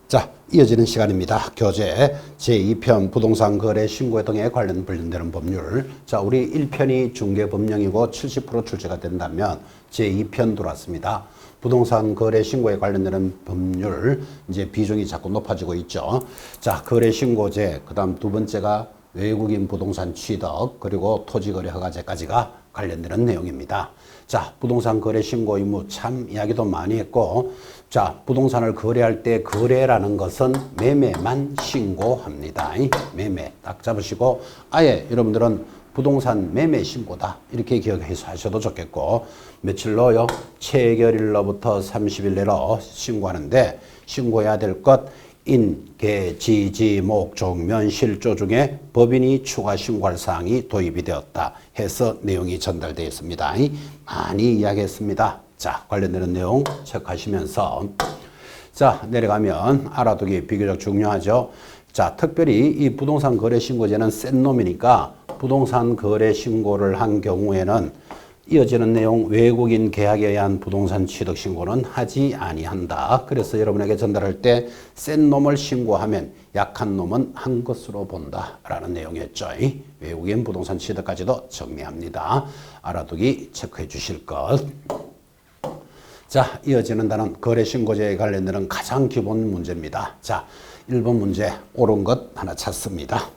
자, 이어지는 시간입니다. 교재 제2편 부동산 거래 신고 등에 관련되는 법률. 자, 우리 1편이 중개법령이고 70% 출제가 된다면 제2편 들어왔습니다. 부동산 거래 신고에 관련되는 법률 이제 비중이 자꾸 높아지고 있죠. 자, 거래 신고제, 그다음 두 번째가 외국인 부동산 취득, 그리고 토지거래 허가제까지가 관련되는 내용입니다. 자, 부동산 거래 신고 의무 참 이야기도 많이 했고, 자, 부동산을 거래할 때 거래라는 것은 매매만 신고합니다. 매매 딱 잡으시고, 아예 여러분들은 부동산 매매 신고다 이렇게 기억해서 하셔도 좋겠고, 며칠로요? 체결일로부터 30일 내로 신고하는데, 신고해야 될 것 인, 계, 지, 지, 목, 종면, 실조 중에 법인이 추가 신고할 사항이 도입이 되었다 해서 내용이 전달되어 있습니다. 많이 이야기했습니다. 자, 관련되는 내용 체크하시면서, 자, 내려가면 알아두기 비교적 중요하죠. 자, 특별히 이 부동산 거래 신고제는 센 놈이니까 부동산 거래 신고를 한 경우에는 이어지는 내용 외국인 계약에 의한 부동산 취득 신고는 하지 아니한다. 그래서 여러분에게 전달할 때 센 놈을 신고하면 약한 놈은 한 것으로 본다라는 내용이었죠. 외국인 부동산 취득까지도 정리합니다. 알아두기 체크해 주실 것. 자, 이어지는 단은 거래 신고제에 관련되는 가장 기본 문제입니다. 자, 1번 문제 옳은 것 하나 찾습니다.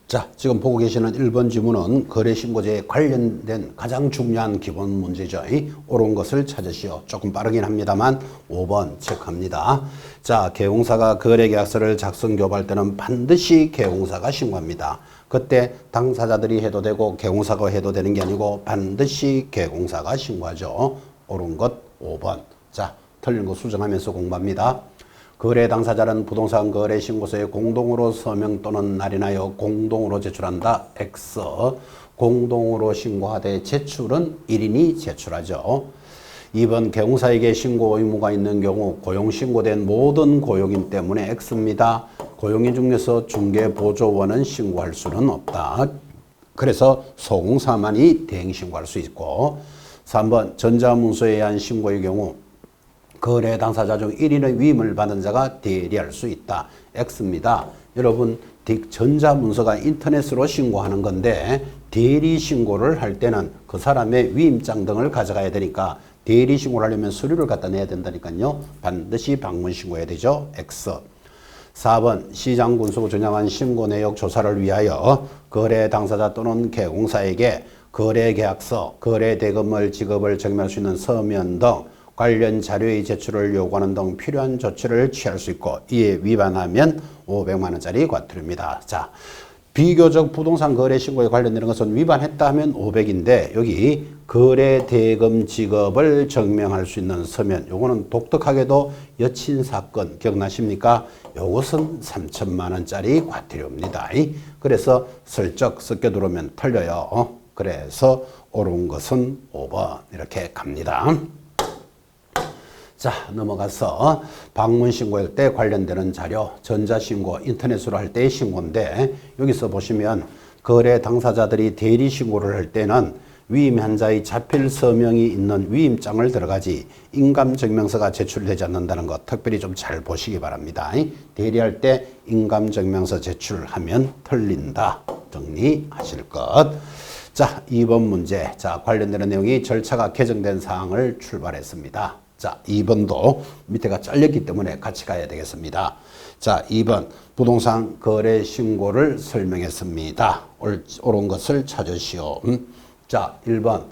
자, 지금 보고 계시는 1번 지문은 거래신고제에 관련된 가장 중요한 기본 문제죠. 옳은 것을 찾으시오. 조금 빠르긴 합니다만 5번 체크합니다. 자, 개공사가 거래계약서를 작성 교부할 때는 반드시 개공사가 신고합니다. 그때 당사자들이 해도 되고 개공사가 해도 되는 게 아니고 반드시 개공사가 신고하죠. 옳은 것 5번. 자, 틀린 거 수정하면서 공부합니다. 거래 당사자는 부동산 거래 신고서에 공동으로 서명 또는 날인하여 공동으로 제출한다. X. 공동으로 신고하되 제출은 1인이 제출하죠. 2번 개공사에게 신고 의무가 있는 경우 고용 신고된 모든 고용인 때문에 X입니다. 고용인 중에서 중개보조원은 신고할 수는 없다. 그래서 소공사만이 대행 신고할 수 있고, 3번 전자문서에 의한 신고의 경우 거래 당사자 중 1인의 위임을 받은 자가 대리할 수 있다. X입니다. 여러분, 전자문서가 인터넷으로 신고하는 건데 대리 신고를 할 때는 그 사람의 위임장 등을 가져가야 되니까 대리 신고를 하려면 서류를 갖다 내야 된다니까요. 반드시 방문 신고해야 되죠. X. 4번 시장군수가 전향한 신고 내역 조사를 위하여 거래 당사자 또는 개공사에게 거래계약서, 거래대금을 지급을 증명할 수 있는 서면 등 관련 자료의 제출을 요구하는 등 필요한 조치를 취할 수 있고, 이에 위반하면 500만 원짜리 과태료입니다. 자, 비교적 부동산 거래 신고에 관련되는 것은 위반했다 하면 500인데 여기 거래 대금 지급을 증명할 수 있는 서면, 요거는 독특하게도 여친 사건 기억나십니까? 요것은 3천만 원짜리 과태료입니다. 그래서 슬쩍 섞여 들어오면 틀려요. 그래서 옳은 것은 5번 이렇게 갑니다. 자, 넘어가서 방문 신고할 때 관련되는 자료, 전자신고, 인터넷으로 할 때의 신고인데, 여기서 보시면 거래 당사자들이 대리 신고를 할 때는 위임한 자의 자필 서명이 있는 위임장을 들어가지 인감증명서가 제출되지 않는다는 것 특별히 좀 잘 보시기 바랍니다. 대리할 때 인감증명서 제출하면 틀린다. 정리하실 것. 자, 2번 문제. 자, 관련되는 내용이 절차가 개정된 사항을 출발했습니다. 자, 2번도 밑에가 잘렸기 때문에 같이 가야 되겠습니다. 자, 2번 부동산 거래 신고를 설명했습니다. 옳은 것을 찾으시오. 자, 1번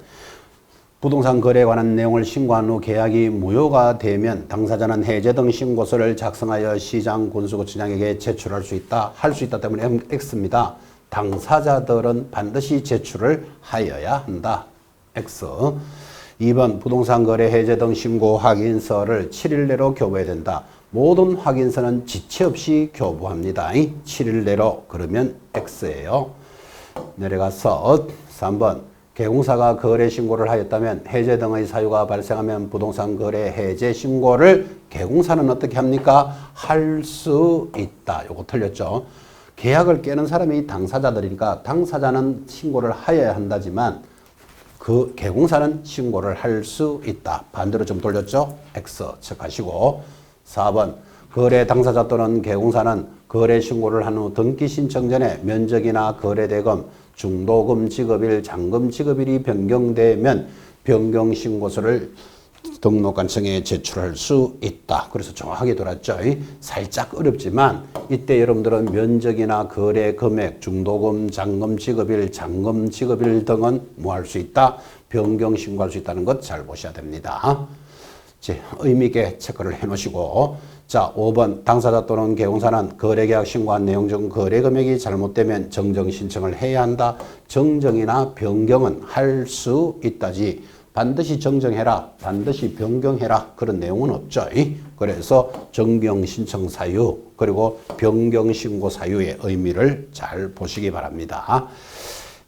부동산 거래에 관한 내용을 신고한 후 계약이 무효가 되면 당사자는 해제 등 신고서를 작성하여 시장 군수구청장에게 제출할 수 있다. 할 수 있다 때문에 X입니다. 당사자들은 반드시 제출을 하여야 한다. X. 2번 부동산 거래 해제 등 신고 확인서를 7일 내로 교부해야 된다. 모든 확인서는 지체 없이 교부합니다. 7일 내로 그러면 X예요. 내려가서 3번 개공사가 거래 신고를 하였다면 해제 등의 사유가 발생하면 부동산 거래 해제 신고를 개공사는 어떻게 합니까? 할 수 있다. 요거 틀렸죠. 계약을 깨는 사람이 당사자들이니까 당사자는 신고를 하여야 한다지만 그 개공사는 신고를 할 수 있다. 반대로 좀 돌렸죠? X 체크하시고 4번 거래 당사자 또는 개공사는 거래 신고를 한 후 등기 신청 전에 면적이나 거래대금, 중도금 지급일, 잔금 지급일이 변경되면 변경 신고서를 등록관청에 제출할 수 있다. 그래서 정확하게 돌았죠. 살짝 어렵지만 이때 여러분들은 면적이나 거래 금액, 중도금, 잔금 지급일, 잔금 지급일 등은 뭐 할 수 있다? 변경 신고할 수 있다는 것 잘 보셔야 됩니다. 의미 있게 체크를 해 놓으시고 자 5번 당사자 또는 개공사는 거래계약 신고한 내용 중 거래 금액이 잘못되면 정정 신청을 해야 한다. 정정이나 변경은 할 수 있다지 반드시 정정해라, 반드시 변경해라 그런 내용은 없죠. 그래서 정경 신청 사유 그리고 변경 신고 사유의 의미를 잘 보시기 바랍니다.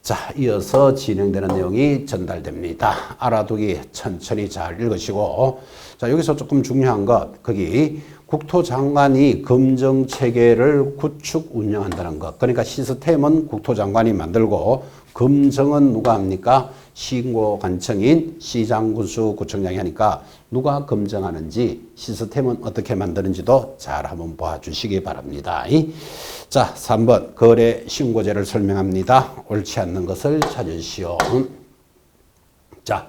자, 이어서 진행되는 내용이 전달됩니다. 알아두기 천천히 잘 읽으시고 자, 여기서 조금 중요한 것 거기 국토장관이 검정체계를 구축 운영한다는 것. 그러니까 시스템은 국토장관이 만들고 검정은 누가 합니까? 신고관청인 시장군수 구청장이 하니까 누가 검증하는지 시스템은 어떻게 만드는지도 잘 한번 봐주시기 바랍니다. 자, 3번 거래 신고제를 설명합니다. 옳지 않는 것을 찾으시오. 자,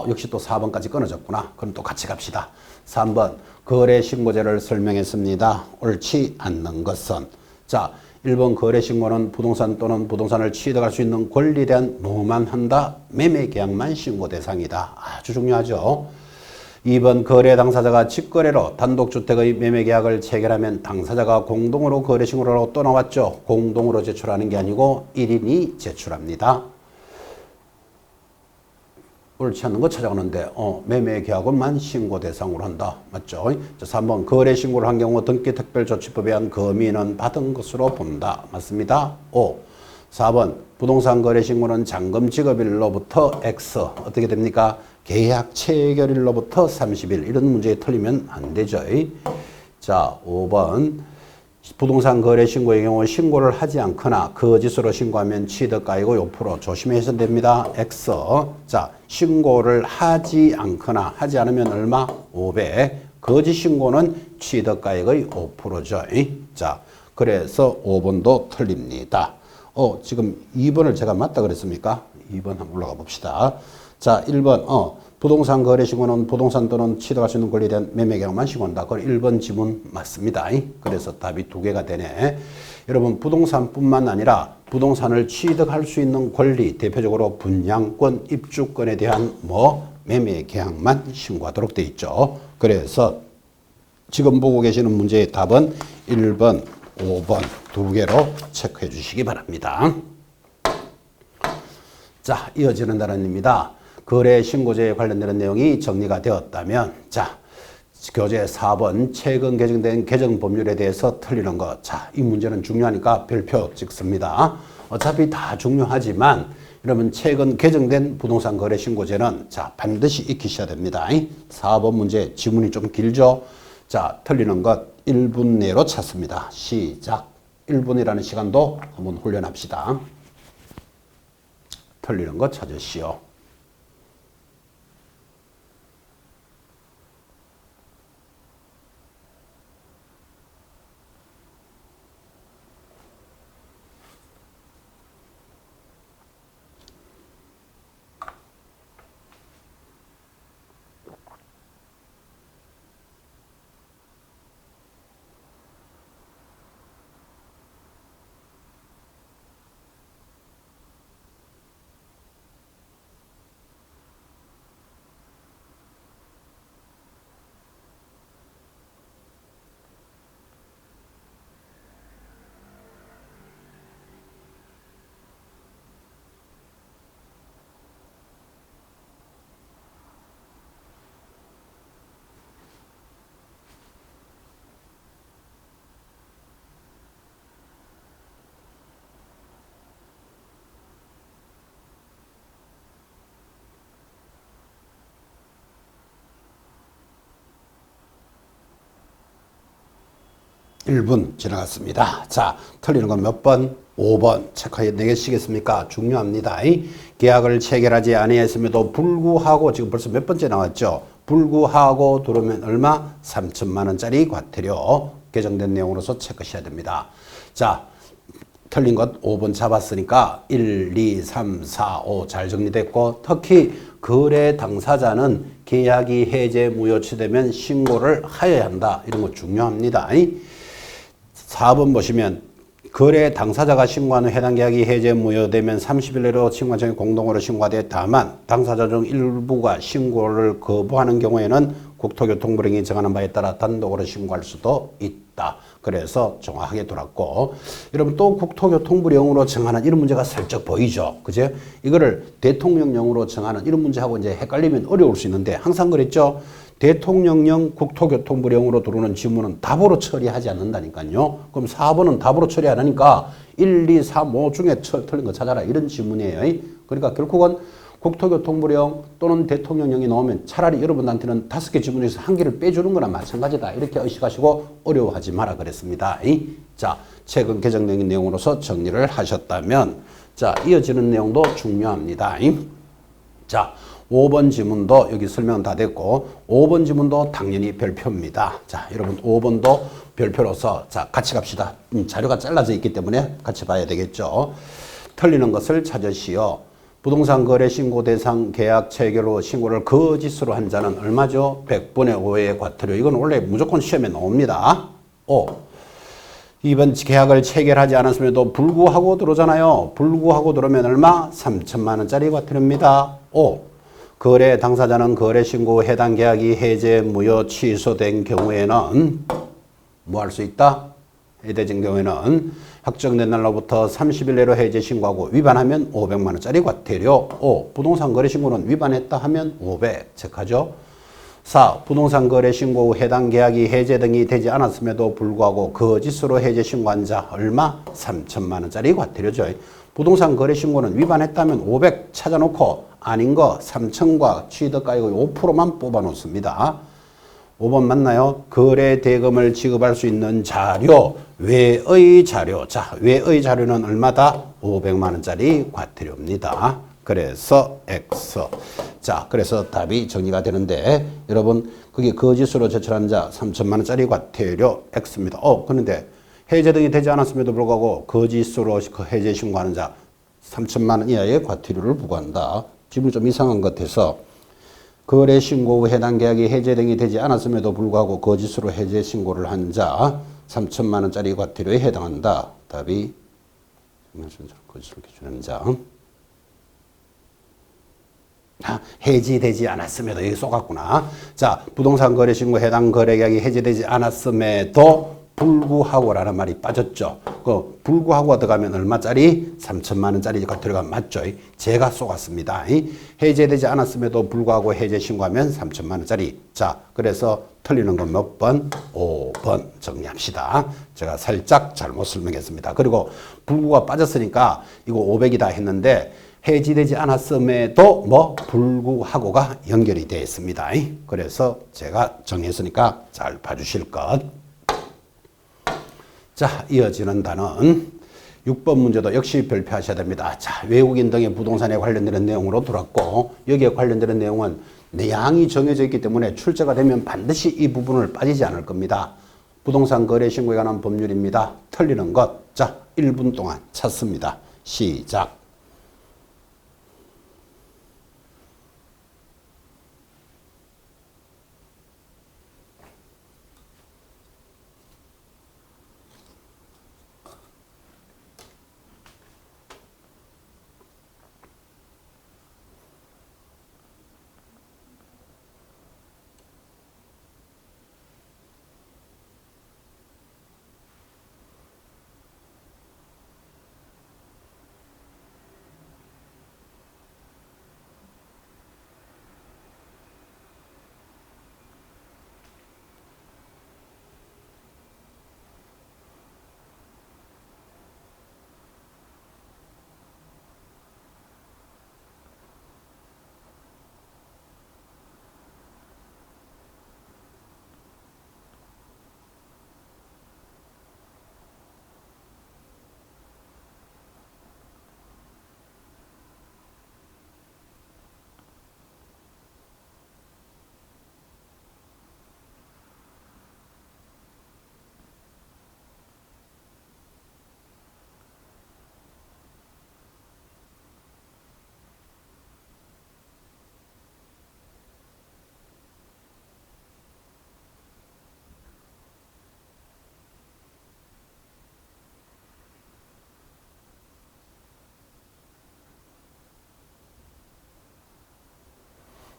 역시 또 4번까지 끊어졌구나. 그럼 또 같이 갑시다. 3번 거래 신고제를 설명했습니다. 옳지 않는 것은 자 1번 거래 신고는 부동산 또는 부동산을 취득할 수 있는 권리에 대한 뭐만 한다? 매매 계약만 신고 대상이다. 아주 중요하죠. 2번 거래 당사자가 직거래로 단독주택의 매매 계약을 체결하면 당사자가 공동으로 거래 신고를 하고 또 나왔죠. 공동으로 제출하는 게 아니고 1인이 제출합니다. 옳지 않는 거 찾아가는데 매매 계약은만 신고 대상으로 한다. 맞죠? 자, 3번 거래 신고를 한 경우 등기특별조치법에 의한 검의는 받은 것으로 본다. 맞습니다. 5. 4번 부동산 거래 신고는 잔금 지급일로부터 X 어떻게 됩니까? 계약 체결일로부터 30일 이런 문제에 틀리면 안 되죠. 자 5번 부동산 거래 신고의 경우 신고를 하지 않거나 거짓으로 신고하면 취득가액의 5% 조심해서 됩니다. X. 자, 신고를 하지 않거나 하지 않으면 얼마? 500. 거짓 신고는 취득가액의 5%죠. 자, 그래서 5번도 틀립니다. 지금 2번을 제가 맞다 그랬습니까? 2번 한번 올라가 봅시다. 자, 1번. 부동산 거래 신고는 부동산 또는 취득할 수 있는 권리에 대한 매매 계약만 신고한다. 그걸 1번 지문 맞습니다. 그래서 답이 두 개가 되네. 여러분 부동산뿐만 아니라 부동산을 취득할 수 있는 권리 대표적으로 분양권, 입주권에 대한 매매 계약만 신고하도록 돼 있죠. 그래서 지금 보고 계시는 문제의 답은 1번, 5번 두 개로 체크해 주시기 바랍니다. 자, 이어지는 단원입니다. 거래 신고제에 관련되는 내용이 정리가 되었다면 자 교재 4번 최근 개정된 개정 법률에 대해서 틀리는 것. 자, 이 문제는 중요하니까 별표 찍습니다. 어차피 다 중요하지만 여러분 최근 개정된 부동산 거래 신고제는 자 반드시 익히셔야 됩니다. 4번 문제 지문이 좀 길죠. 자 틀리는 것 1분 내로 찾습니다. 시작. 1분이라는 시간도 한번 훈련합시다. 틀리는 것 찾으시오. 1분 지나갔습니다. 자, 틀리는 건 몇 번? 5번. 체크해 내겠시겠습니까? 중요합니다. 계약을 체결하지 아니했음에도 불구하고 지금 벌써 몇 번째 나왔죠? 불구하고 들어오면 얼마? 3천만 원짜리 과태료 개정된 내용으로서 체크하셔야 됩니다. 자, 틀린 것 5번 잡았으니까 1, 2, 3, 4, 5 잘 정리됐고 특히 거래 당사자는 계약이 해제 무효치되면 신고를 하여야 한다. 이런 거 중요합니다. 4번 보시면 거래 당사자가 신고한 후 해당 계약이 해제 무효되면 30일 내로 신고장에 공동으로 신고하되 다만 당사자 중 일부가 신고를 거부하는 경우에는 국토교통부령이 정하는 바에 따라 단독으로 신고할 수도 있다. 그래서 정확하게 돌았고 여러분 또 국토교통부령으로 정하는 이런 문제가 슬쩍 보이죠. 그죠? 이거를 대통령령으로 정하는 이런 문제하고 이제 헷갈리면 어려울 수 있는데 항상 그랬죠. 대통령령 국토교통부령으로 들어오는 지문은 답으로 처리하지 않는다니까요. 그럼 4번은 답으로 처리 안 하니까 1, 2, 3, 5 중에 틀린 거 찾아라. 이런 지문이에요. 그러니까 결국은 국토교통부령 또는 대통령령이 나오면 차라리 여러분한테는 5개 지문 중에서 1개를 빼주는 거나 마찬가지다. 이렇게 의식하시고 어려워하지 마라 그랬습니다. 자, 최근 개정된 내용으로서 정리를 하셨다면 자, 이어지는 내용도 중요합니다. 자, 5번 지문도 여기 설명 다 됐고 5번 지문도 당연히 별표입니다. 자, 여러분 5번도 별표로서 자, 같이 갑시다. 자료가 잘라져 있기 때문에 같이 봐야 되겠죠. 틀리는 것을 찾으시오. 부동산 거래 신고 대상 계약 체결 후 신고를 거짓으로 한 자는 얼마죠? 100분의 5의 과태료. 이건 원래 무조건 시험에 나옵니다. 5. 2번 계약을 체결하지 않았음에도 불구하고 들어오잖아요. 불구하고 들어오면 얼마? 3천만 원짜리 과태료입니다. 5. 거래 당사자는 거래 신고 후 해당 계약이 해제 무효 취소된 경우에는 뭐 할 수 있다? 해제된 경우에는 확정된 날로부터 30일 내로 해제 신고하고 위반하면 500만 원짜리 과태료. 5. 부동산 거래 신고는 위반했다 하면 500 체크하죠. 4. 부동산 거래 신고 후 해당 계약이 해제 등이 되지 않았음에도 불구하고 거짓으로 해제 신고한 자 얼마? 3천만 원짜리 과태료죠. 부동산 거래 신고는 위반했다면 500 찾아놓고 아닌 거 3천과 취득가액의 5%만 뽑아 놓습니다. 5번 맞나요? 거래 대금을 지급할 수 있는 자료, 외의 자료. 자, 외의 자료는 얼마다? 500만 원짜리 과태료입니다. 그래서 X. 자, 그래서 답이 정리가 되는데 여러분 그게 거짓으로 제출한 자 3천만 원짜리 과태료 X입니다. 그런데 해제 등이 되지 않았음에도 불구하고 거짓으로 해제 신고하는 자 3천만 원 이하의 과태료를 부과한다. 지금 좀 이상한 것 같아서 거래 신고 후 해당 계약이 해제 등이 되지 않았음에도 불구하고 거짓으로 해제 신고를 한 자 3천만 원짜리 과태료에 해당한다. 답이 거짓으로 기준하는 자. 해지되지 않았음에도 여기 쏘갔구나. 자, 부동산 거래 신고 해당 거래 계약이 해지되지 않았음에도 불구하고라는 말이 빠졌죠. 그 불구하고가 들어가면 얼마짜리? 3천만 원짜리 과태료가 맞죠. 제가 쏘갔습니다. 해제되지 않았음에도 불구하고 해제 신고하면 3천만 원짜리. 자, 그래서 틀리는 건 몇 번? 5번 정리합시다. 제가 살짝 잘못 설명했습니다. 그리고 불구가 빠졌으니까 이거 500이다 했는데 해지되지 않았음에도 뭐 불구하고가 연결이 되어 있습니다. 그래서 제가 정했으니까 잘 봐주실 것. 자, 이어지는 단원 6번 문제도 역시 별표하셔야 됩니다. 자, 외국인 등의 부동산에 관련되는 내용으로 들어왔고 여기에 관련되는 내용은 내양이 정해져 있기 때문에 출제가 되면 반드시 이 부분을 빠지지 않을 겁니다. 부동산 거래 신고에 관한 법률입니다. 틀리는 것. 자, 1분 동안 찾습니다. 시작.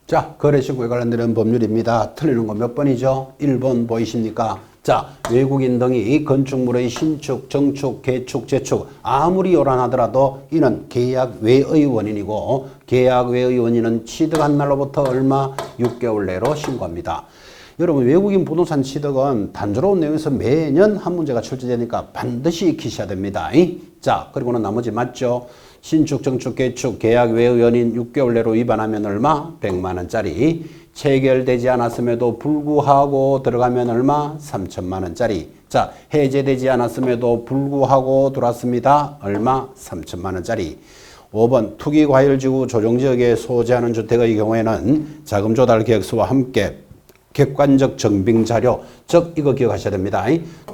자, 거래신고에 관련된 법률입니다. 틀리는 거 몇 번이죠? 1번 보이십니까? 자, 외국인 등이 건축물의 신축, 정축, 개축, 재축 아무리 요란하더라도 이는 계약 외의 원인이고 계약 외의 원인은 취득한 날로부터 얼마? 6개월 내로 신고합니다. 여러분 외국인 부동산 취득은 단조로운 내용에서 매년 한 문제가 출제되니까 반드시 익히셔야 됩니다. 자, 그리고는 나머지 맞죠? 신축, 정축, 개축, 계약 외의 원인 6개월 내로 위반하면 얼마? 100만 원짜리. 체결되지 않았음에도 불구하고 들어가면 얼마? 3천만 원짜리. 자, 해제되지 않았음에도 불구하고 들어왔습니다. 얼마? 3천만 원짜리. 5번 투기과열지구 조정지역에 소재하는 주택의 경우에는 자금 조달 계획서와 함께 객관적 증빙 자료, 즉 이거 기억하셔야 됩니다.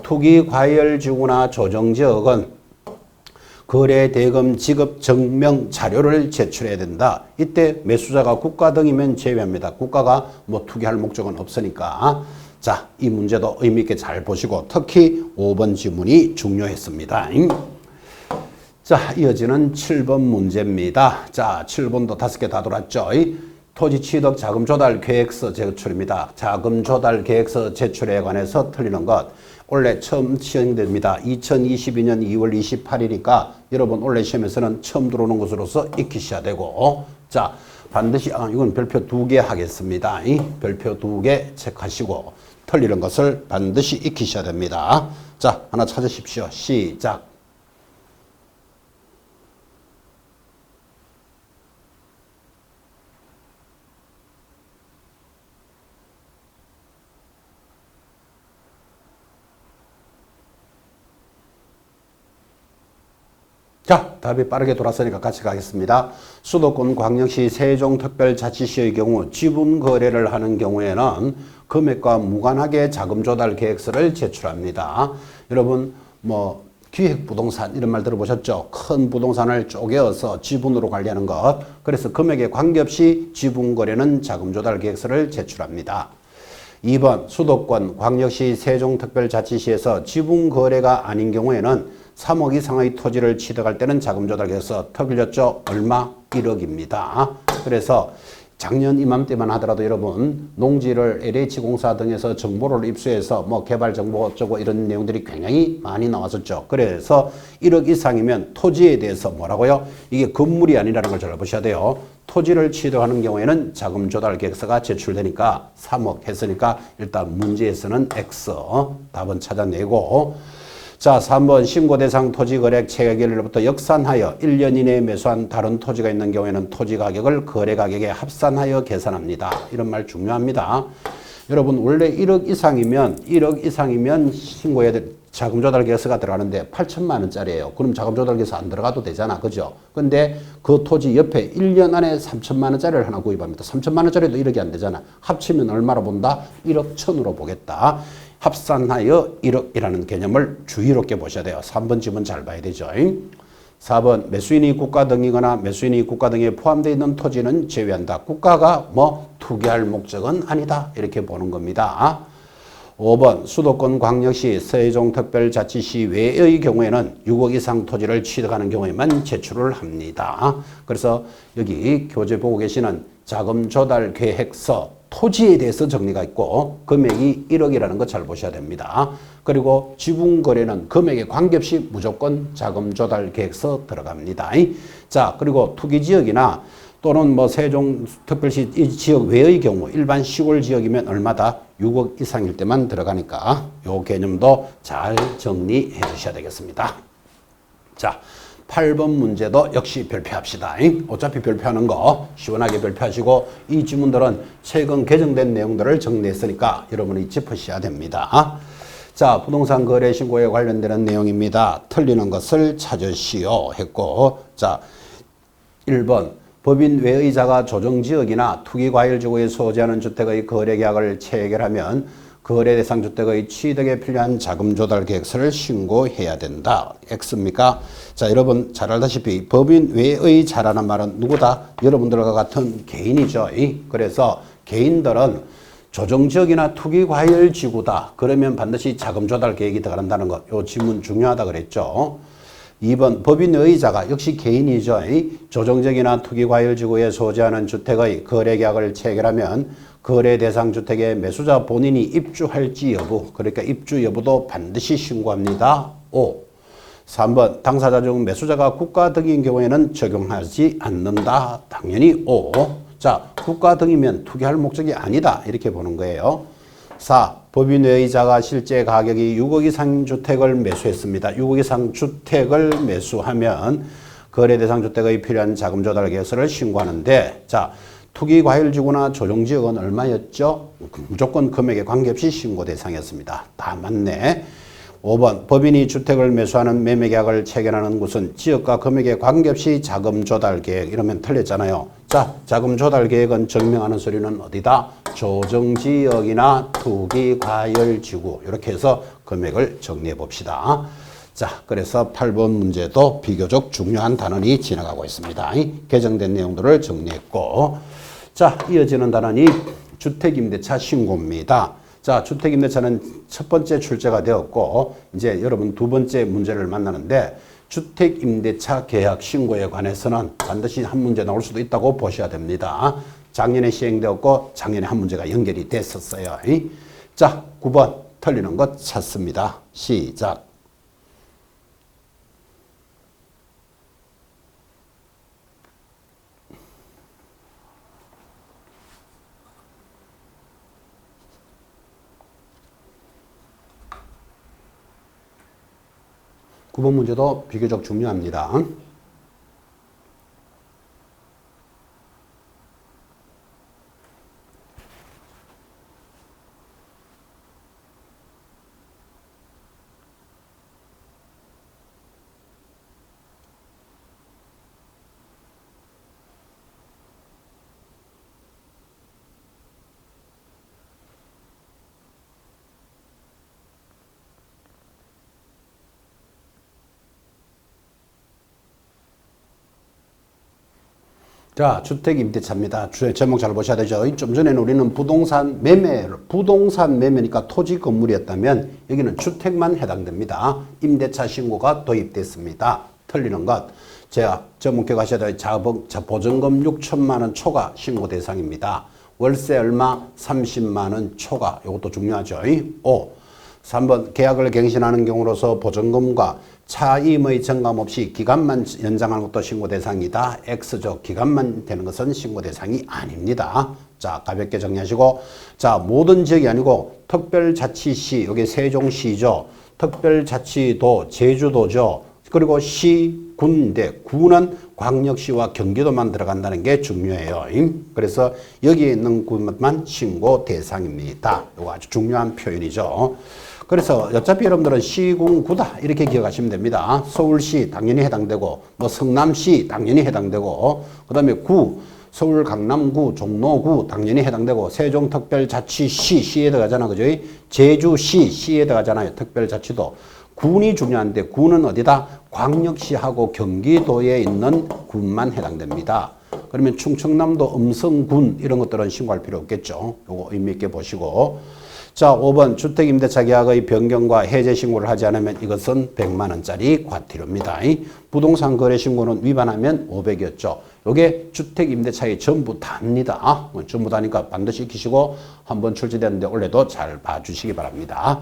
투기과열지구나 조정지역은 거래 대금 지급 증명 자료를 제출해야 된다. 이때 매수자가 국가 등이면 제외합니다. 국가가 뭐 투기할 목적은 없으니까. 자, 이 문제도 의미 있게 잘 보시고 특히 5번 지문이 중요했습니다. 자, 이어지는 7번 문제입니다. 자, 7번도 5개 다 돌았죠. 토지 취득 자금 조달 계획서 제출입니다. 자금 조달 계획서 제출에 관해서 틀리는 것. 올해 처음 시행됩니다. 2022년 2월 28일이니까 여러분 올해 시험에서는 처음 들어오는 것으로서 익히셔야 되고 자 반드시 이건 별표 2개 하겠습니다. 별표 2개 체크하시고 틀리는 것을 반드시 익히셔야 됩니다. 자 하나 찾으십시오. 시작. 자, 답이 빠르게 돌았으니까 같이 가겠습니다. 수도권 광역시 세종특별자치시의 경우 지분 거래를 하는 경우에는 금액과 무관하게 자금 조달 계획서를 제출합니다. 여러분 뭐 기획부동산 이런 말 들어보셨죠? 큰 부동산을 쪼개어서 지분으로 관리하는 것. 그래서 금액에 관계없이 지분 거래는 자금 조달 계획서를 제출합니다. 2번 수도권 광역시 세종특별자치시에서 지분 거래가 아닌 경우에는 3억 이상의 토지를 취득할 때는 자금 조달 계획서 터글렸죠? 얼마? 1억입니다. 그래서 작년 이맘때만 하더라도 여러분 농지를 LH공사 등에서 정보를 입수해서 뭐 개발 정보 어쩌고 이런 내용들이 굉장히 많이 나왔었죠. 그래서 1억 이상이면 토지에 대해서 뭐라고요? 이게 건물이 아니라는 걸 잘 보셔야 돼요. 토지를 취득하는 경우에는 자금 조달 계획서가 제출되니까 3억 했으니까 일단 문제에서는 X 답은 찾아내고 자, 3번 신고 대상 토지 거래 체결일로부터 역산하여 1년 이내에 매수한 다른 토지가 있는 경우에는 토지 가격을 거래 가격에 합산하여 계산합니다. 이런 말 중요합니다. 여러분 원래 1억 이상이면 신고해야 될 자금 조달 계획서가 들어가는데 8천만 원짜리예요. 그럼 자금 조달 계획서 안 들어가도 되잖아. 그죠? 근데 그 토지 옆에 1년 안에 3천만 원짜리를 하나 구입합니다. 3천만 원짜리도 1억이 안 되잖아. 합치면 얼마로 본다? 1억 1천으로 보겠다. 합산하여 1억이라는 개념을 주의롭게 보셔야 돼요. 3번 지문 잘 봐야 되죠. 4번 매수인이 국가 등이거나 매수인이 국가 등에 포함되어 있는 토지는 제외한다. 국가가 뭐 투기할 목적은 아니다. 이렇게 보는 겁니다. 5번 수도권 광역시 세종특별자치시 외의 경우에는 6억 이상 토지를 취득하는 경우에만 제출을 합니다. 그래서 여기 교재 보고 계시는 자금 조달 계획서 토지에 대해서 정리가 있고 금액이 1억이라는 거 잘 보셔야 됩니다. 그리고 지분 거래는 금액에 관계없이 무조건 자금 조달 계획서 들어갑니다. 자, 그리고 투기 지역이나 또는 뭐 세종특별시 이 지역 외의 경우 일반 시골 지역이면 얼마다 6억 이상일 때만 들어가니까 요 개념도 잘 정리해 주셔야 되겠습니다. 자, 8번 문제도 역시 별표합시다. 어차피 별표하는 거 시원하게 별표하시고 이 지문들은 최근 개정된 내용들을 정리했으니까 여러분이 짚으셔야 됩니다. 자, 부동산 거래 신고에 관련되는 내용입니다. 틀리는 것을 찾으시오 했고 자, 1번 법인 외의자가 조정지역이나 투기과열지구에 소재하는 주택의 거래계약을 체결하면 거래 대상 주택의 취득에 필요한 자금 조달 계획서를 신고해야 된다. X입니까? 자, 여러분 잘 알다시피 법인 외의자라는 말은 누구다? 여러분들과 같은 개인이죠. 그래서 개인들은 조정지역이나 투기과열지구다. 그러면 반드시 자금 조달 계획이 들어간다는 것. 요 지문 중요하다 그랬죠. 2번 법인의 의자가 역시 개인이죠. 조정적이나 투기과열지구에 소지하는 주택의 거래계약을 체결하면 거래 대상 주택의 매수자 본인이 입주할지 여부, 그러니까 입주 여부도 반드시 신고합니다. 5. 3번 당사자 중 매수자가 국가 등인 경우에는 적용하지 않는다. 당연히 5. 자, 국가 등이면 투기할 목적이 아니다. 이렇게 보는 거예요. 4. 법인의 의자가 실제 가격이 6억 이상 주택을 매수했습니다. 6억 이상 주택을 매수하면 거래 대상 주택의 필요한 자금 조달 계획서를 신고하는데, 자, 투기과열지구나 조정지역은 얼마였죠? 무조건 금액에 관계없이 신고 대상이었습니다. 다 맞네. 5번 법인이 주택을 매수하는 매매계약을 체결하는 곳은 지역과 금액에 관계없이 자금 조달 계획, 이러면 틀렸잖아요. 자, 자금 조달 계획은 증명하는 서류는 어디다? 조정지역이나 투기과열지구, 이렇게 해서 금액을 정리해 봅시다. 자, 그래서 8번 문제도 비교적 중요한 단원이 지나가고 있습니다. 개정된 내용들을 정리했고, 자, 이어지는 단원이 주택임대차 신고입니다. 자, 주택임대차는 첫 번째 출제가 되었고, 이제 여러분 두 번째 문제를 만나는데, 주택임대차 계약 신고에 관해서는 반드시 한 문제 나올 수도 있다고 보셔야 됩니다. 작년에 시행되었고, 작년에 한 문제가 연결이 됐었어요. 자, 9번 틀리는 것 찾습니다. 시작. 9번 문제도 비교적 중요합니다. 자, 주택임대차입니다. 제목 잘 보셔야 되죠. 좀 전에는 우리는 부동산 매매니까 토지 건물이었다면 여기는 주택만 해당됩니다. 임대차 신고가 도입됐습니다. 틀리는 것. 제가 제목 기억하셔야 돼요. 보증금 6천만 원 초과 신고 대상입니다. 월세 얼마? 30만 원 초과. 이것도 중요하죠. 5. 3번 계약을 갱신하는 경우로서 보증금과 차임의 정감 없이 기간만 연장하는 것도 신고 대상이다. X죠. 기간만 되는 것은 신고 대상이 아닙니다. 자, 가볍게 정리하시고, 자, 모든 지역이 아니고 특별자치시, 여기 세종시죠. 특별자치도 제주도죠. 그리고 시, 군인데 군은 광역시와 경기도만 들어간다는 게 중요해요. 그래서 여기에 있는 군만 신고 대상입니다. 이거 아주 중요한 표현이죠. 그래서 어차피 여러분들은 시군구다 이렇게 기억하시면 됩니다. 서울시 당연히 해당되고, 뭐 성남시 당연히 해당되고, 그 다음에 구, 서울 강남구, 종로구 당연히 해당되고, 세종특별자치시 시에 들어가잖아, 그죠? 제주시 시에 들어가잖아요, 특별자치도. 군이 중요한데 군은 어디다? 광역시하고 경기도에 있는 군만 해당됩니다. 그러면 충청남도 음성군 이런 것들은 신고할 필요 없겠죠. 요거 의미 있게 보시고. 자, 5번 주택임대차 계약의 변경과 해제 신고를 하지 않으면 이것은 100만 원짜리 과태료입니다. 부동산 거래 신고는 위반하면 500이었죠. 요게 주택임대차의 전부 다입니다. 전부 다니까 반드시 익히시고 한번 출제되는데 올해도 잘 봐주시기 바랍니다.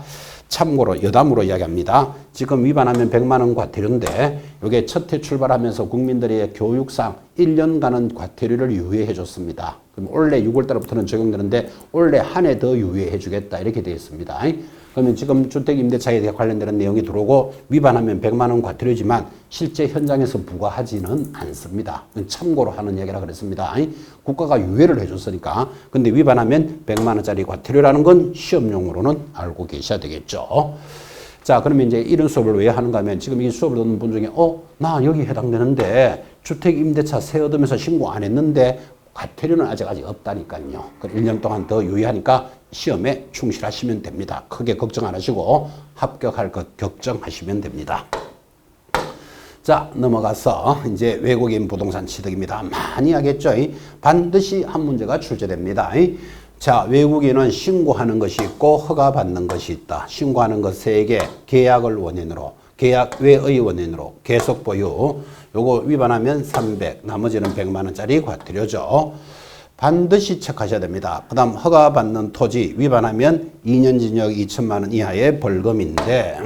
참고로 여담으로 이야기합니다. 지금 위반하면 100만 원 과태료인데 요게 첫 해 출발하면서 국민들의 교육상 1년간은 과태료를 유예해 줬습니다. 그럼 올해 6월 달부터는 적용되는데 올해 한 해 더 유예해 주겠다 이렇게 되어 있습니다. 그러면 지금 주택임대차에 관련되는 내용이 들어오고 위반하면 100만 원 과태료지만 실제 현장에서 부과하지는 않습니다. 참고로 하는 얘기라 그랬습니다. 국가가 유예를 해줬으니까. 근데 위반하면 100만 원짜리 과태료라는 건 시험용으로는 알고 계셔야 되겠죠. 자, 그러면 이제 이런 수업을 왜 하는가 하면 지금 이 수업을 듣는 분 중에 나 여기 해당되는데 주택임대차 세 얻으면서 신고 안 했는데 과태료는 아직 없다니까요. 1년 동안 더 유예하니까 시험에 충실하시면 됩니다. 크게 걱정 안 하시고 합격할 것 걱정하시면 됩니다. 자, 넘어가서 이제 외국인 부동산 취득입니다. 많이 하겠죠. 반드시 한 문제가 출제됩니다. 자, 외국인은 신고하는 것이 있고 허가받는 것이 있다. 신고하는 것 3개, 계약을 원인으로. 계약 외의 원인으로 계속 보유. 요거 위반하면 300, 나머지는 100만 원짜리 과태료죠. 반드시 체크하셔야 됩니다. 그 다음 허가받는 토지 위반하면 2년 징역 2천만 원 이하의 벌금인데,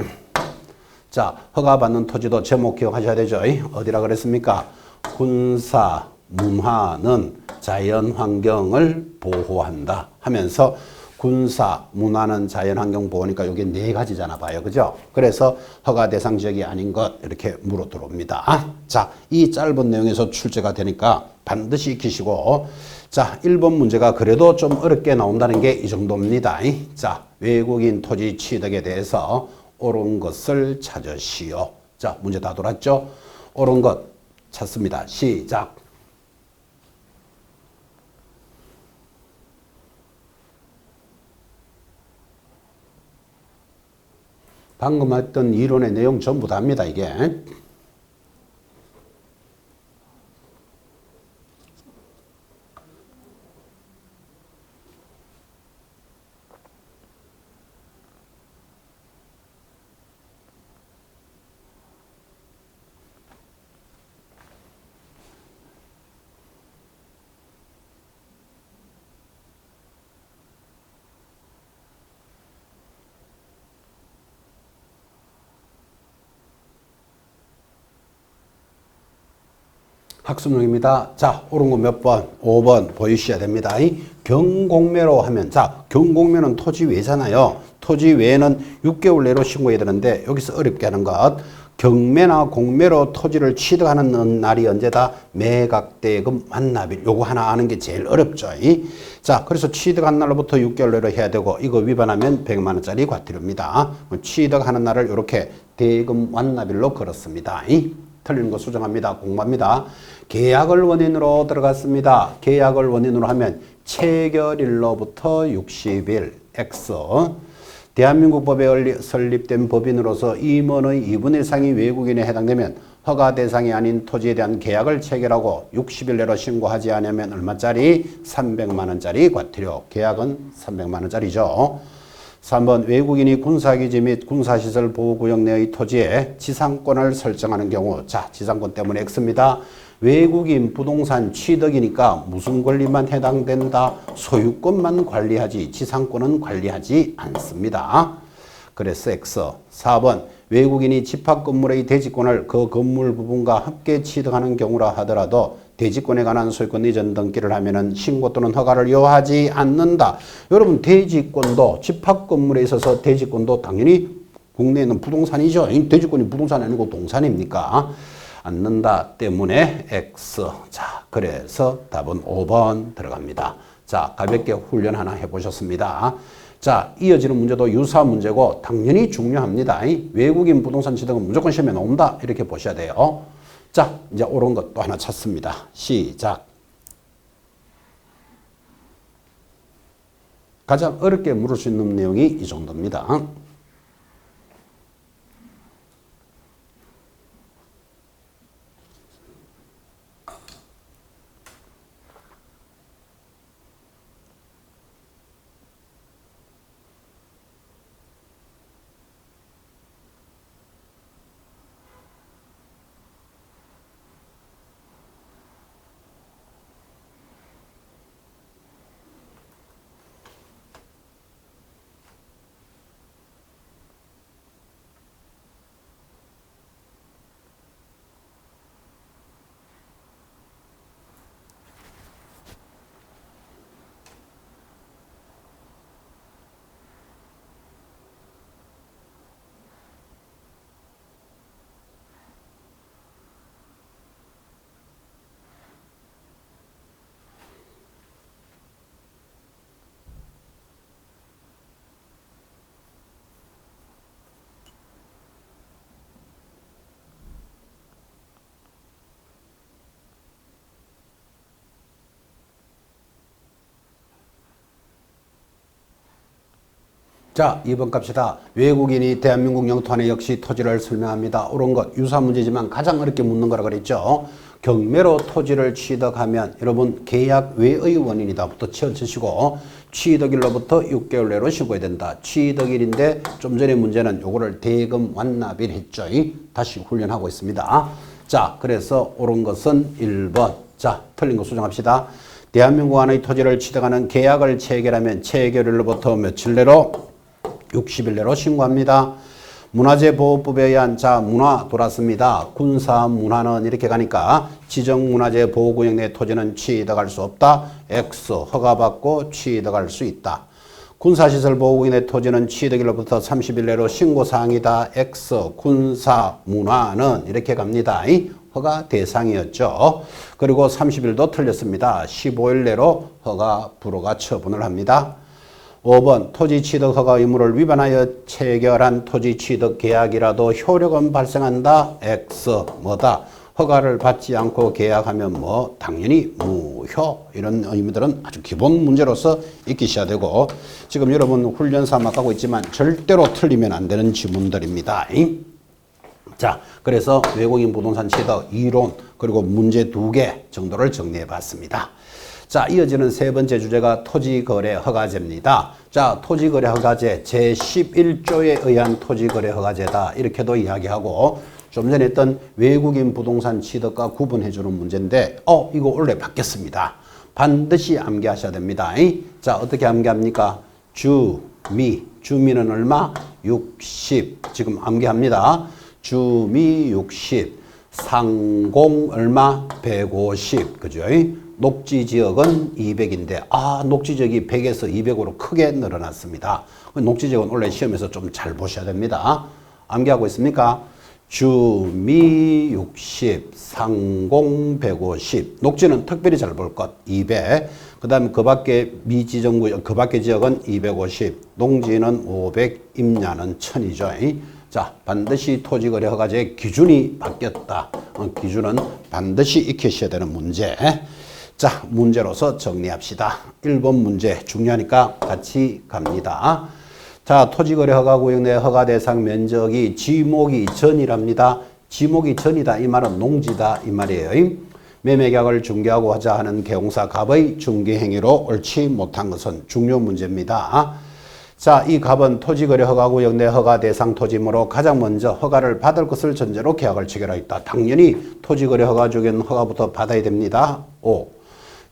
자, 허가받는 토지도 제목 기억하셔야 되죠. 어디라 그랬습니까? 군사 문화는 자연환경을 보호한다 하면서 군사 문화는 자연환경 보호니까 이게 네 가지잖아 봐요. 그죠? 그래서 허가 대상 지역이 아닌 것 이렇게 물어 들어옵니다. 자, 이 짧은 내용에서 출제가 되니까 반드시 익히시고, 자, 1번 문제가 그래도 좀 어렵게 나온다는 게 이 정도입니다. 자, 외국인 토지 취득에 대해서 옳은 것을 찾으시오. 자, 문제 다 돌았죠? 옳은 것 찾습니다. 시작. 방금 했던 이론의 내용 전부 다 합니다, 이게. 학습용입니다. 자, 옳은 거 몇 번? 5번 보이셔야 됩니다. 경공매로 하면, 자, 경공매는 토지 외잖아요. 토지 외에는 6개월 내로 신고해야 되는데 여기서 어렵게 하는 것, 경매나 공매로 토지를 취득하는 날이 언제다? 매각대금 완납일. 요거 하나 아는 게 제일 어렵죠. 자, 그래서 취득한 날로부터 6개월 내로 해야 되고, 이거 위반하면 100만 원짜리 과태료입니다. 취득하는 날을 이렇게 대금 완납일로 걸었습니다. 틀리는 거 수정합니다. 공부합니다. 계약을 원인으로 들어갔습니다. 계약을 원인으로 하면 체결일로부터 60일 X. 대한민국 법에 설립된 법인으로서 임원의 2분의 1 이상이 외국인에 해당되면 허가 대상이 아닌 토지에 대한 계약을 체결하고 60일 내로 신고하지 않으면 얼마짜리? 300만 원짜리 과태료. 계약은 300만 원짜리죠. 3번 외국인이 군사기지 및 군사시설 보호구역 내의 토지에 지상권을 설정하는 경우, 자, 지상권 때문에 X입니다. 외국인 부동산 취득이니까 무슨 권리만 해당된다? 소유권만 관리하지 지상권은 관리하지 않습니다. 그래서 X. 4번 외국인이 집합 건물의 대지권을 그 건물 부분과 함께 취득하는 경우라 하더라도 대지권에 관한 소유권 이전 등기를 하면은 신고 또는 허가를 요하지 않는다. 여러분, 대지권도 집합 건물에 있어서 대지권도 당연히 국내에는 부동산이죠. 대지권이 부동산이 아니고 동산입니까? 않는다 때문에 X. 자, 그래서 답은 5번 들어갑니다. 자, 가볍게 훈련 하나 해보셨습니다. 자, 이어지는 문제도 유사 문제고 당연히 중요합니다. 외국인 부동산 취득은 무조건 시험에 나온다. 이렇게 보셔야 돼요. 자, 이제 옳은 것도 하나 찾습니다. 시작. 가장 어렵게 물을 수 있는 내용이 이 정도입니다. 자, 2번 갑시다. 외국인이 대한민국 영토 안에 역시 토지를 설명합니다. 옳은 것, 유사 문제지만 가장 어렵게 묻는 거라 그랬죠. 경매로 토지를 취득하면 여러분 계약 외의 원인이다부터 치우치시고 취득일로부터 6개월 내로 신고해야 된다. 취득일인데 좀 전에 문제는 요거를 대금 완납일 했죠. 다시 훈련하고 있습니다. 자, 그래서 옳은 것은 1번. 자, 틀린 거 수정합시다. 대한민국 안의 토지를 취득하는 계약을 체결하면 체결일로부터 며칠 내로 60일 내로 신고합니다. 문화재보호법에 의한 자 문화 돌았습니다. 군사문화는 이렇게 가니까 지정문화재 보호구역 내 토지는 취득할 수 없다. X 허가받고 취득할 수 있다. 군사시설 보호구역 내 토지는 취득일로부터 30일 내로 신고사항이다. X 군사문화는 이렇게 갑니다. 허가 대상이었죠. 그리고 30일도 틀렸습니다. 15일 내로 허가 불허가 처분을 합니다. 5번 토지 취득 허가 의무를 위반하여 체결한 토지 취득 계약이라도 효력은 발생한다. X 뭐다? 허가를 받지 않고 계약하면 뭐 당연히 무효. 이런 의미들은 아주 기본 문제로서 익히셔야 되고 지금 여러분 훈련 삼아 가고 있지만 절대로 틀리면 안 되는 지문들입니다. 자, 그래서 외국인 부동산 취득 이론 그리고 문제 2개 정도를 정리해 봤습니다. 자, 이어지는 세 번째 주제가 토지거래 허가제입니다. 자, 토지거래 허가제 제11조에 의한 토지거래 허가제다. 이렇게도 이야기하고 좀 전에 했던 외국인 부동산 취득과 구분해주는 문제인데 이거 원래 바뀌었습니다. 반드시 암기하셔야 됩니다. 자, 어떻게 암기합니까? 주미는 얼마? 60. 지금 암기합니다. 주미 60. 상공 얼마? 150. 그죠? 녹지지역은 200인데 녹지지역이 100에서 200으로 크게 늘어났습니다. 녹지지역은 원래 시험에서 좀 잘 보셔야 됩니다. 암기하고 있습니까? 주미 60, 상공 150, 녹지는 특별히 잘 볼 것 200, 그 다음에 그 밖에 미지정구, 그 밖에 지역은 250, 농지는 500, 임야는 1000이죠. 자, 반드시 토지거래 허가제 기준이 바뀌었다. 기준은 반드시 익히셔야 되는 문제. 자, 문제로서 정리합시다. 1번 문제 중요하니까 같이 갑니다. 자, 토지거래 허가구역 내 허가 대상 면적이 지목이 전이랍니다. 지목이 전이다 이 말은 농지다 이 말이에요. 매매계약을 중개하고 하자 하는 개공사 갑의 중개행위로 옳지 못한 것은 중요 문제입니다. 자, 이 갑은 토지거래 허가구역 내 허가 대상 토지이므로 가장 먼저 허가를 받을 것을 전제로 계약을 체결하였다. 당연히 토지거래 허가주기는 허가부터 받아야 됩니다. 5.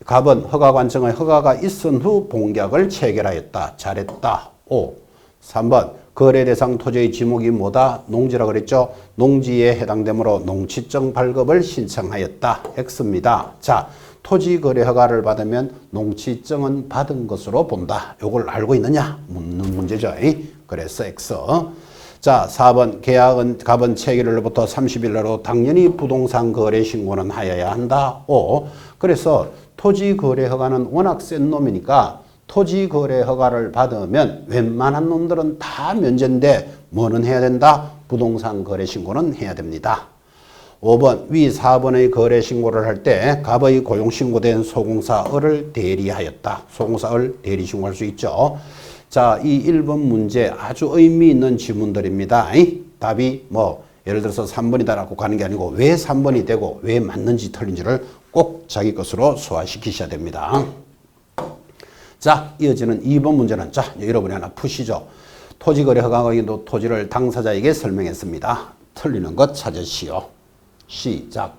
갑은 허가관청의 허가가 있은 후 본계약을 체결하였다. 잘했다. 5. 3번 거래 대상 토지의 지목이 뭐다? 농지라 그랬죠? 농지에 해당되므로 농지증 발급을 신청하였다. X입니다. 자, 토지거래 허가를 받으면 농지증은 받은 것으로 본다. 이걸 알고 있느냐? 묻는 문제죠. 그래서 X. 자, 4번 계약은 갑은 체결일로부터 30일 내로 당연히 부동산 거래 신고는 하여야 한다. 5. 그래서 토지거래 허가는 워낙 센 놈이니까 토지거래 허가를 받으면 웬만한 놈들은 다 면제인데 뭐는 해야 된다? 부동산 거래 신고는 해야 됩니다. 5번 위 4번의 거래 신고를 할 때 갑의 고용 신고된 소공사을을 대리하였다. 소공사을 대리 신고할 수 있죠. 자, 이 1번 문제 아주 의미 있는 지문들입니다. 답이 뭐 예를 들어서 3번이다라고 가는 게 아니고 왜 3번이 되고 왜 맞는지 틀린지를 꼭 자기 것으로 소화시키셔야 됩니다. 자, 이어지는 2번 문제는 자, 여러분이 하나 푸시죠. 토지거래 허가의 토지를 당사자에게 설명했습니다. 틀리는 것 찾으시오. 시작.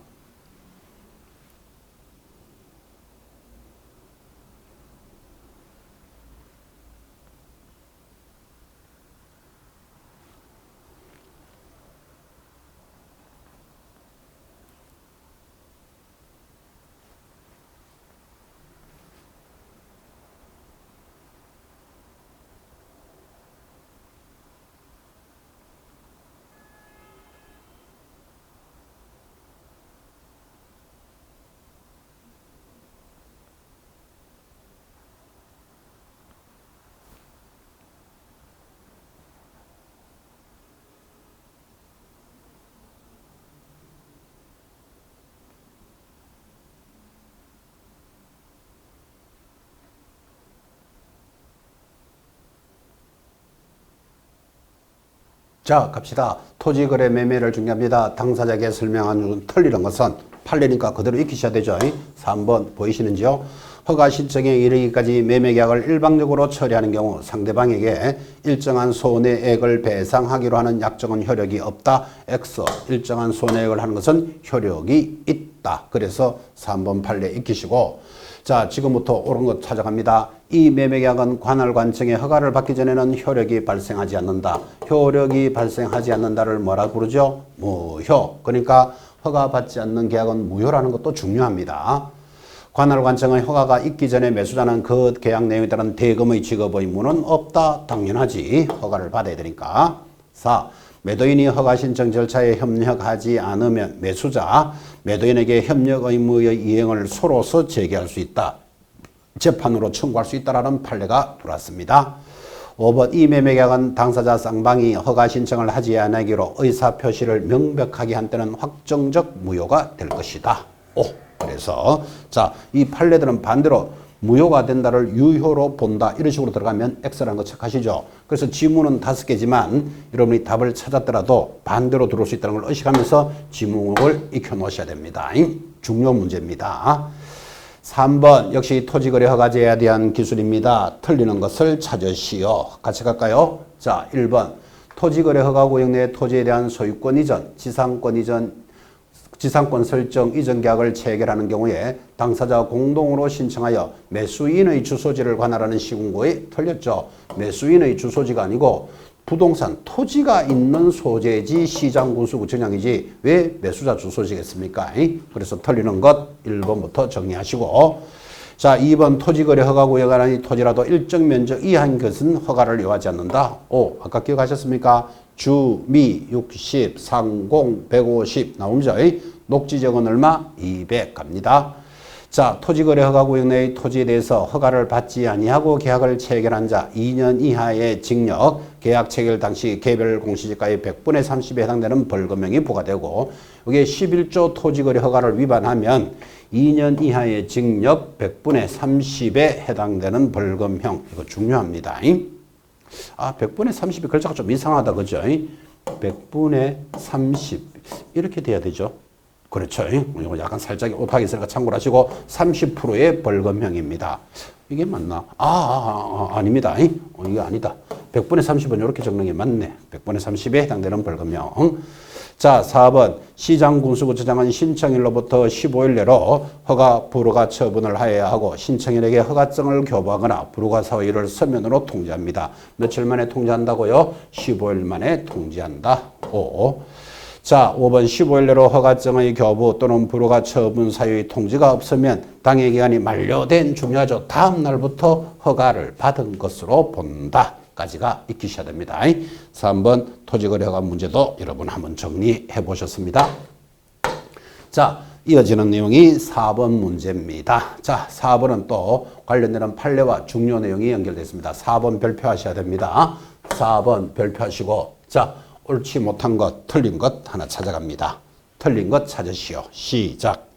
자, 갑시다. 토지거래 매매를 중개합니다. 당사자에게 설명한 틀리는 것은 판례니까 그대로 익히셔야 되죠. 3번 보이시는지요? 허가 신청에 이르기까지 매매계약을 일방적으로 처리하는 경우 상대방에게 일정한 손해액을 배상하기로 하는 약정은 효력이 없다. X. 일정한 손해액을 하는 것은 효력이 있다. 그래서 3번 판례 익히시고, 자, 지금부터 옳은 것 찾아갑니다. 이 매매계약은 관할관청의 허가를 받기 전에는 효력이 발생하지 않는다. 효력이 발생하지 않는다를 뭐라 부르죠? 무효. 그러니까 허가받지 않는 계약은 무효라는 것도 중요합니다. 관할관청의 허가가 있기 전에 매수자는 그 계약 내용에 따른 대금의 지급 의무는 없다. 당연하지. 허가를 받아야 되니까. 4. 매도인이 허가 신청 절차에 협력하지 않으면 매수자, 매도인에게 협력 의무의 이행을 서로서 제기할 수 있다. 재판으로 청구할 수 있다라는 판례가 들어왔습니다. 5번 이 매매계약은 당사자 쌍방이 허가 신청을 하지 않기로 의사표시를 명백하게 한 때는 확정적 무효가 될 것이다. 5. 그래서 자, 이 판례들은 반대로 무효가 된다를 유효로 본다. 이런 식으로 들어가면 X라는 거 체크하시죠. 그래서 지문은 5개지만 여러분이 답을 찾았더라도 반대로 들어올 수 있다는 걸 의식하면서 지문을 익혀 놓으셔야 됩니다. 중요 문제입니다. 3번 역시 토지거래 허가제에 대한 기술입니다. 틀리는 것을 찾으시오. 같이 갈까요? 자, 1번 토지거래 허가 구역 내 토지에 대한 소유권 이전, 지상권 설정 이전 계약을 체결하는 경우에 당사자 공동으로 신청하여 매수인의 주소지를 관할하는 시군구에 틀렸죠. 매수인의 주소지가 아니고 부동산 토지가 있는 소재지 시장군수구청장이지 왜 매수자 주소지겠습니까? 그래서 틀리는 것 1번부터 정리하시고, 자, 2번 토지거래 허가구역 안의 토지라도 일정 면적 이하인 것은 허가를 요하지 않는다. 5. 아까 기억하셨습니까? 주, 미, 60, 상공, 150 나오죠. 녹지적은 얼마? 200 갑니다. 자, 토지거래 허가구역 내의 토지에 대해서 허가를 받지 아니하고 계약을 체결한 자 2년 이하의 징역, 계약 체결 당시 개별 공시지가의 100분의 30에 해당되는 벌금형이 부과되고, 이게 11조 토지거래 허가를 위반하면 2년 이하의 징역 100분의 30에 해당되는 벌금형. 이거 중요합니다. 100분의 30이 글자가 좀 이상하다. 그죠? 100분의 30 이렇게 돼야 되죠. 그렇죠. 이거 약간 살짝 오타가 있으니까 참고를 하시고 30%의 벌금형입니다. 이게 맞나? 아닙니다. 이게 아니다. 100분의 30은 이렇게 적는 게 맞네. 100분의 30에 해당되는 벌금형. 자, 4번 시장군수구청장은 신청일로부터 15일 내로 허가 불허가 처분을 하여야 하고 신청인에게 허가증을 교부하거나 불허가 사유를 서면으로 통지합니다. 며칠 만에 통지한다고요? 15일 만에 통지한다. 5. 자, 5번 15일 내로 허가증의 교부 또는 불허가 처분 사유의 통지가 없으면 당해 기간이 만료된, 중요하죠. 다음 날부터 허가를 받은 것으로 본다. 까지가 익히셔야 됩니다. 3번 토지거래 허가 문제도 여러분 한번 정리해 보셨습니다. 자, 이어지는 내용이 4번 문제입니다. 자, 4번은 또 관련되는 판례와 중요 내용이 연결되어 있습니다. 4번 별표하셔야 됩니다. 4번 별표하시고, 자, 옳지 못한 것, 틀린 것 하나 찾아갑니다. 틀린 것 찾으시오. 시작.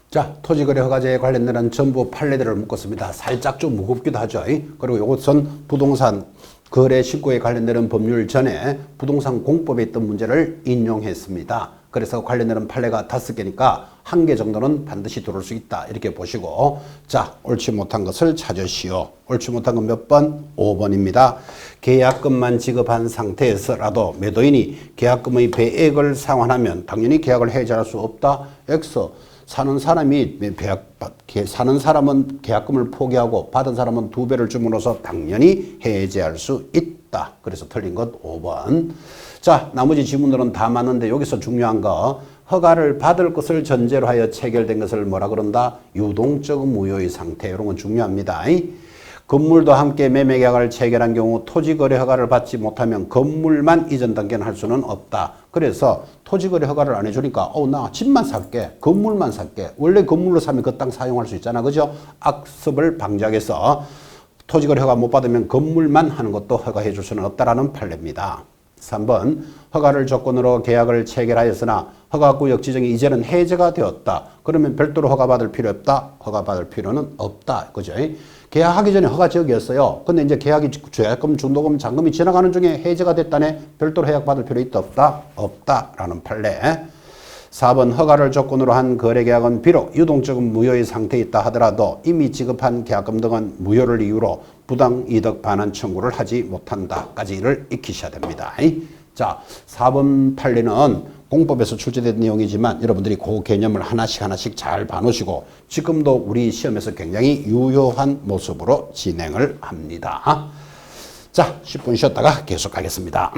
자, 토지거래 허가제에 관련되는 전부 판례들을 묶었습니다. 살짝 좀 무겁기도 하죠. 그리고 이것은 부동산 거래 신고에 관련되는 법률 전에 부동산 공법에 있던 문제를 인용했습니다. 그래서 관련되는 판례가 5개니까 1개 정도는 반드시 들어올 수 있다. 이렇게 보시고 자, 옳지 못한 것을 찾으시오. 옳지 못한 건 몇 번? 5번입니다. 계약금만 지급한 상태에서라도 매도인이 계약금의 배액을 상환하면 당연히 계약을 해지할 수 없다. X. 사는 사람은 계약금을 포기하고 받은 사람은 2배를 줌으로써 당연히 해지할 수 있다. 그래서 틀린 것 5번. 자, 나머지 지문들은 다 맞는데 여기서 중요한 거 허가를 받을 것을 전제로 하여 체결된 것을 뭐라 그런다? 유동적 무효의 상태. 이런 건 중요합니다. 건물도 함께 매매계약을 체결한 경우 토지거래 허가를 받지 못하면 건물만 이전 단계는 할 수는 없다. 그래서 토지거래 허가를 안 해주니까 나 집만 살게, 건물만 살게. 원래 건물로 사면 그 땅 사용할 수 있잖아. 그죠? 악습을 방지하겠어. 토지거래 허가 못 받으면 건물만 하는 것도 허가해 줄 수는 없다라는 판례입니다. 3번 허가를 조건으로 계약을 체결하였으나 허가구역 지정이 이제는 해제가 되었다. 그러면 별도로 허가받을 필요 없다. 허가받을 필요는 없다. 그죠? 계약하기 전에 허가 지역이었어요. 근데 이제 계약이 계약금, 중도금, 잔금이 지나가는 중에 해제가 됐다네. 별도로 해약받을 필요 있다 없다? 없다라는 판례. 4번 허가를 조건으로 한 거래계약은 비록 유동적인 무효의 상태에 있다 하더라도 이미 지급한 계약금 등은 무효를 이유로 부당이득 반환 청구를 하지 못한다까지를 익히셔야 됩니다. 자, 4번 판례는 공법에서 출제된 내용이지만 여러분들이 그 개념을 하나씩 잘 봐놓으시고 지금도 우리 시험에서 굉장히 유효한 모습으로 진행을 합니다. 자, 10분 쉬었다가 계속하겠습니다.